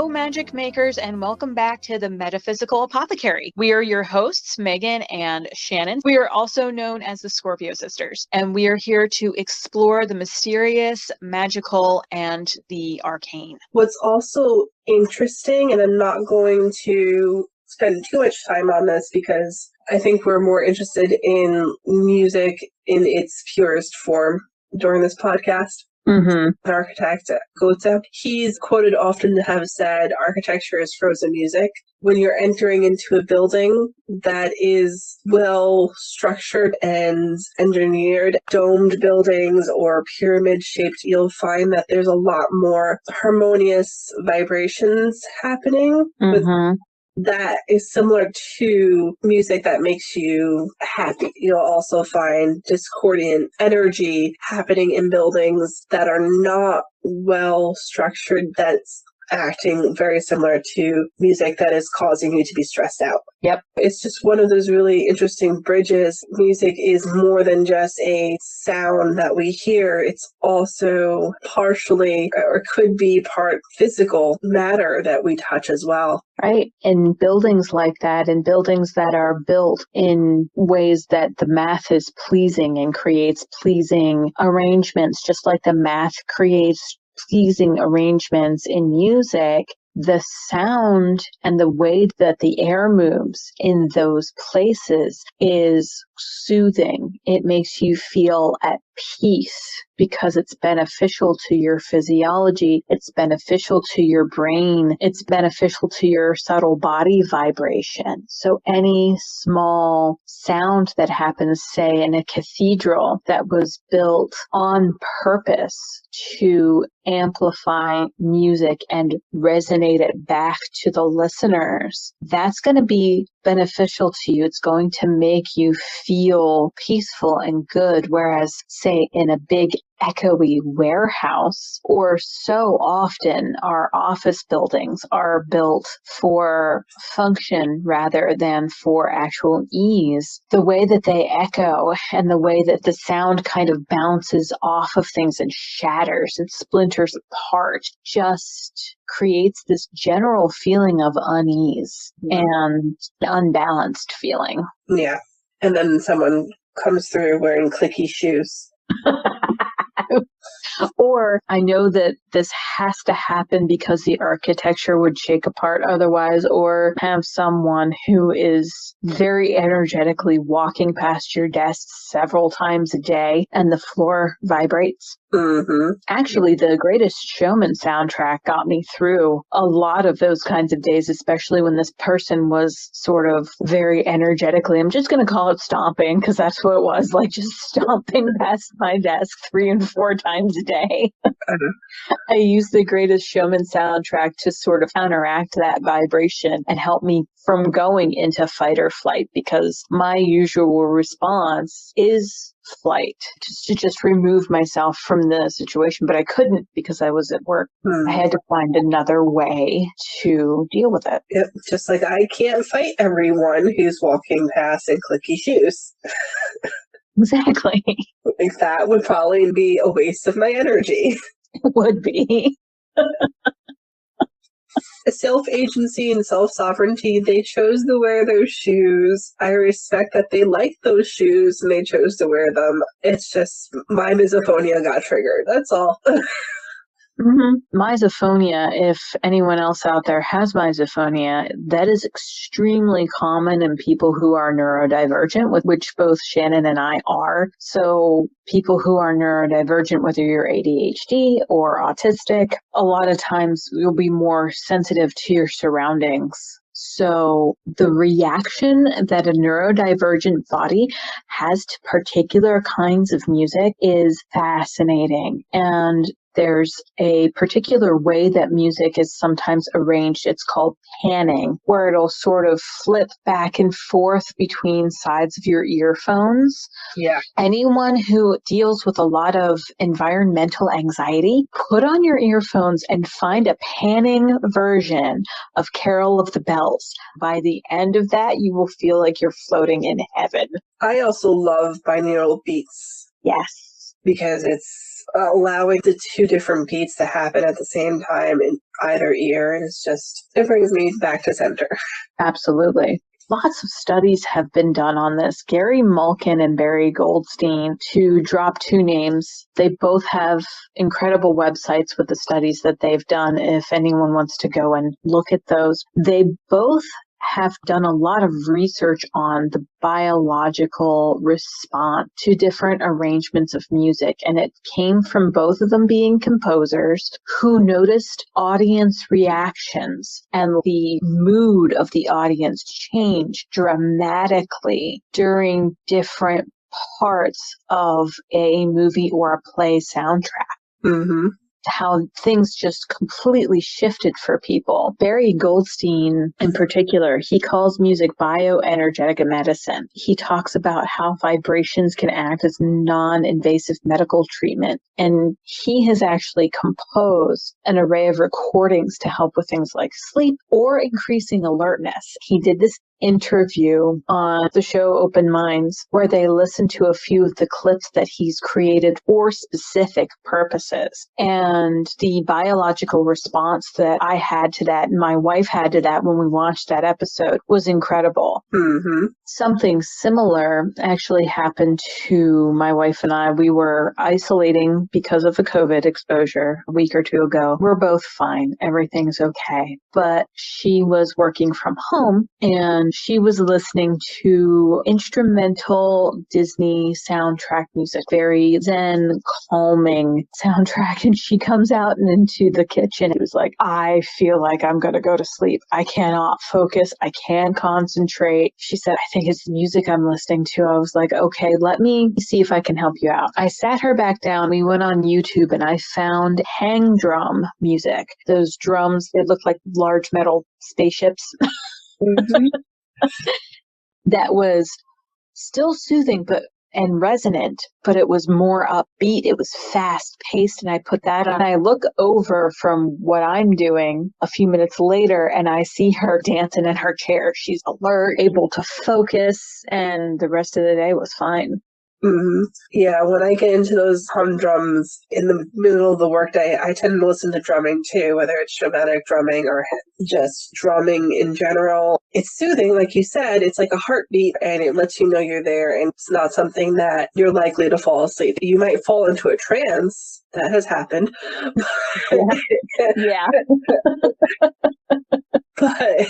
Hello, magic makers, and welcome back to the Metaphysical Apothecary. We are your hosts, Megan and Shannon. We are also known as the Scorpio Sisters, and we are here to explore the mysterious, magical, and the arcane. What's also interesting, and I'm not going to spend too much time on this because I think we're more interested in music in its purest form during this podcast. An architect, Goethe, he's quoted often to have said, architecture is frozen music. When you're entering into a building that is well structured and engineered, domed buildings or pyramid shaped, you'll find that there's a lot more harmonious vibrations happening. That is similar to music that makes you happy. You'll also find discordant energy happening in buildings that are not well structured, that's acting very similar to music that is causing you to be stressed out. Yep. It's just one of those really interesting bridges. Music is more than just a sound that we hear. It's also partially, or could be part physical matter that we touch as well. Right. In buildings like that, in buildings that are built in ways that the math is pleasing and creates pleasing arrangements, just like the math creates pleasing arrangements in music, the sound and the way that the air moves in those places is soothing. It makes you feel at peace because it's beneficial to your physiology. It's beneficial to your brain. It's beneficial to your subtle body vibration. So any small sound that happens, say, in a cathedral that was built on purpose to amplify music and resonate it back to the listeners, that's going to be beneficial to you. It's going to make you feel peaceful and good. Whereas, say, in a big echoey warehouse, or so often our office buildings are built for function rather than for actual ease, the way that they echo and the way that the sound kind of bounces off of things and shatters and splinters apart just creates this general feeling of unease and unbalanced feeling. Yeah. And then someone comes through wearing clicky shoes. Or I know that this has to happen because the architecture would shake apart otherwise, or have someone who is very energetically walking past your desk several times a day and the floor vibrates. Actually, the Greatest Showman soundtrack got me through a lot of those kinds of days, especially when this person was sort of very energetically, I'm just going to call it stomping because that's what it was, like just stomping past my desk 3 and 4 times a day. I used the Greatest Showman soundtrack to sort of counteract that vibration and help me from going into fight or flight, because my usual response is flight, to just remove myself from the situation, but I couldn't because I was at work. I had to find another way to deal with it. Yep, just like I can't fight everyone who's walking past in clicky shoes. Exactly. Like that would probably be a waste of my energy. It would be. Self-agency and self-sovereignty, they chose to wear those shoes. I respect that they like those shoes and they chose to wear them. It's just my misophonia got triggered. That's all. Misophonia, if anyone else out there has misophonia, that is extremely common in people who are neurodivergent, with which both Shannon and I are. So people who are neurodivergent, whether you're ADHD or autistic, a lot of times you'll be more sensitive to your surroundings. So the reaction that a neurodivergent body has to particular kinds of music is fascinating. And there's a particular way that music is sometimes arranged. It's called panning, where it'll sort of flip back and forth between sides of your earphones. Yeah. Anyone who deals with a lot of environmental anxiety, put on your earphones and find a panning version of Carol of the Bells. By the end of that, you will feel like you're floating in heaven. I also love binaural beats. Yes. because it's allowing the two different beats to happen at the same time in either ear. And it brings me back to center. Absolutely. Lots of studies have been done on this. Gary Malkin and Barry Goldstein, to drop two names, they both have incredible websites with the studies that they've done if anyone wants to go and look at those. They both have done a lot of research on the biological response to different arrangements of music. And it came from both of them being composers who noticed audience reactions and the mood of the audience change dramatically during different parts of a movie or a play soundtrack. Mm-hmm. How things just completely shifted for people. Barry Goldstein, in particular, he calls music bioenergetic medicine. He talks about how vibrations can act as non-invasive medical treatment. And he has actually composed an array of recordings to help with things like sleep or increasing alertness. He did this interview on the show Open Minds, where they listened to a few of the clips that he's created for specific purposes. And the biological response that I had to that, and my wife had to that when we watched that episode, was incredible. Mm-hmm. Something similar actually happened to my wife and I. We were isolating because of a COVID exposure a week or two ago. We're both fine. Everything's okay. But she was working from home and she was listening to instrumental Disney soundtrack music, very zen, calming soundtrack. And she comes out and into the kitchen. It was like, I feel like I'm going to go to sleep. I cannot focus. I can't concentrate. She said, I think it's the music I'm listening to. I was like, okay, let me see if I can help you out. I sat her back down. We went on YouTube and I found hang drum music. Those drums, they look like large metal spaceships. Mm-hmm. That was still soothing and resonant, but it was more upbeat. It was fast paced. And I put that on. I look over from what I'm doing a few minutes later and I see her dancing in her chair. She's alert, able to focus, and the rest of the day was fine. Mm-hmm. Yeah, when I get into those humdrums in the middle of the workday, I tend to listen to drumming too, whether it's dramatic drumming or just drumming in general. It's soothing, like you said. It's like a heartbeat, and it lets you know you're there, and it's not something that you're likely to fall asleep. You might fall into a trance. That has happened. Yeah. But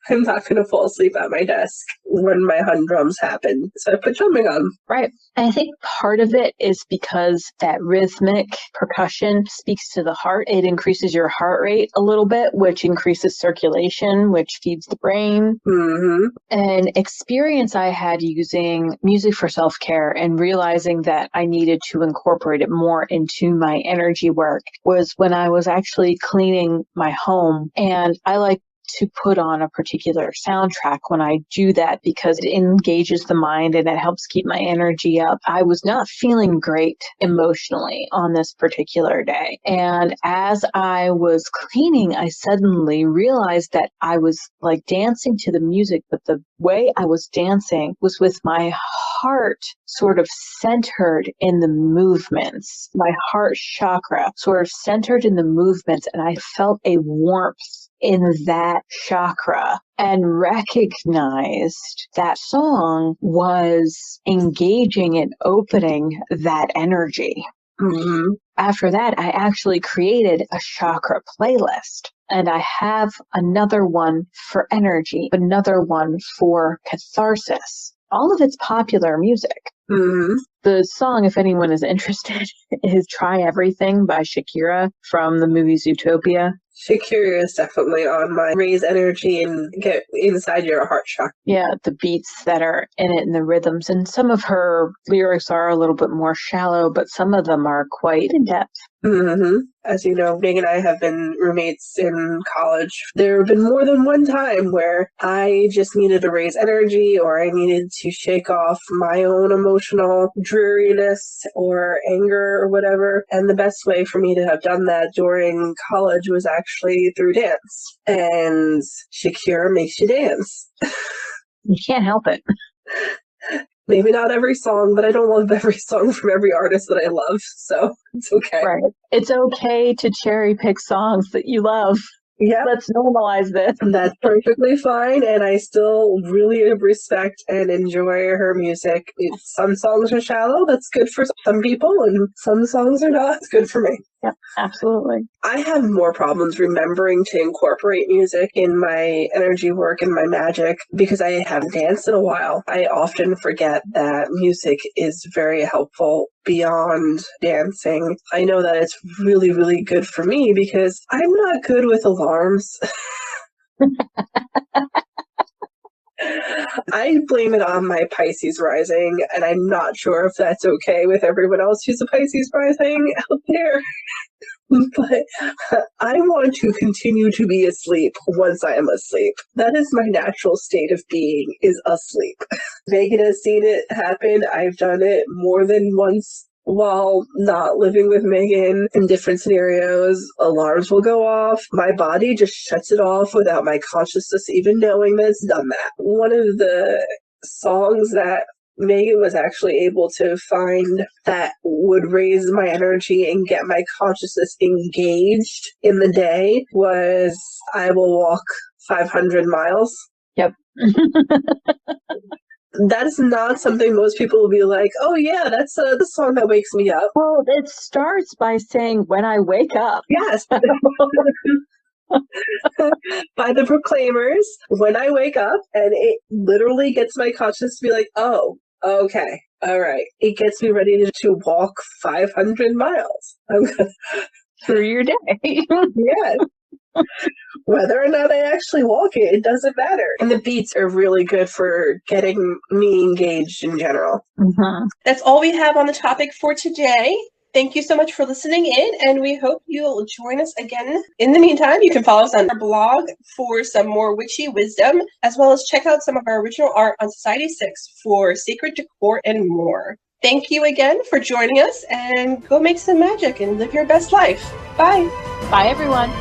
I'm not going to fall asleep at my desk when my humdrums happen. So I put drumming on. Right. I think part of it is because that rhythmic percussion speaks to the heart. It increases your heart rate a little bit, which increases circulation, which feeds the brain. Mm-hmm. An experience I had using music for self-care and realizing that I needed to incorporate it more into my energy work was when I was actually cleaning my home. And I like to put on a particular soundtrack when I do that because it engages the mind and it helps keep my energy up. I was not feeling great emotionally on this particular day. And as I was cleaning, I suddenly realized that I was like dancing to the music, but the way I was dancing was with my heart sort of centered in the movements, my heart chakra sort of centered in the movements. And I felt a warmth in that chakra and recognized that song was engaging and opening that energy. Mm-hmm. After that, I actually created a chakra playlist. And I have another one for energy, another one for catharsis. All of it's popular music. Mm-hmm. The song, if anyone is interested, is Try Everything by Shakira from the movie Zootopia. Shakira is definitely on my raise energy and get inside your heart chakra. Yeah, the beats that are in it and the rhythms. And some of her lyrics are a little bit more shallow, but some of them are quite in depth. Mm-hmm. As you know, Meg and I have been roommates in college. There have been more than one time where I just needed to raise energy or I needed to shake off my own emotional dreariness or anger or whatever. And the best way for me to have done that during college was actually through dance. And Shakira makes you dance. You can't help it. Maybe not every song, but I don't love every song from every artist that I love, so it's okay. Right. It's okay to cherry pick songs that you love. Yeah. Let's normalize this. That's perfectly fine, and I still really respect and enjoy her music. Some songs are shallow, that's good for some people, and some songs are not. It's good for me. Yeah, absolutely. I have more problems remembering to incorporate music in my energy work and my magic because I haven't danced in a while. I often forget that music is very helpful beyond dancing. I know that it's really, really good for me because I'm not good with alarms. I blame it on my Pisces rising, and I'm not sure if that's okay with everyone else who's a Pisces rising out there. But I want to continue to be asleep once I am asleep. That is my natural state of being, is asleep. Megan has seen it happen. I've done it more than once while not living with Megan in different scenarios. Alarms will go off. My body just shuts it off without my consciousness even knowing that it's done that. One of the songs that Megan was actually able to find that would raise my energy and get my consciousness engaged in the day was I Will Walk 500 Miles. Yep. That is not something most people will be like, oh yeah, that's the song that wakes me up. Well, it starts by saying, when I wake up. Yes. By the Proclaimers, When I Wake Up, and it literally gets my consciousness to be like, oh, okay, all right. It gets me ready to walk 500 miles. Through your day. Yes. Whether or not I actually walk it, it doesn't matter. And the beats are really good for getting me engaged in general. Mm-hmm. That's all we have on the topic for today. Thank you so much for listening in, and we hope you'll join us again. In the meantime, you can follow us on our blog for some more witchy wisdom, as well as check out some of our original art on Society 6 for sacred decor and more. Thank you again for joining us, and go make some magic and live your best life. Bye. Bye, everyone.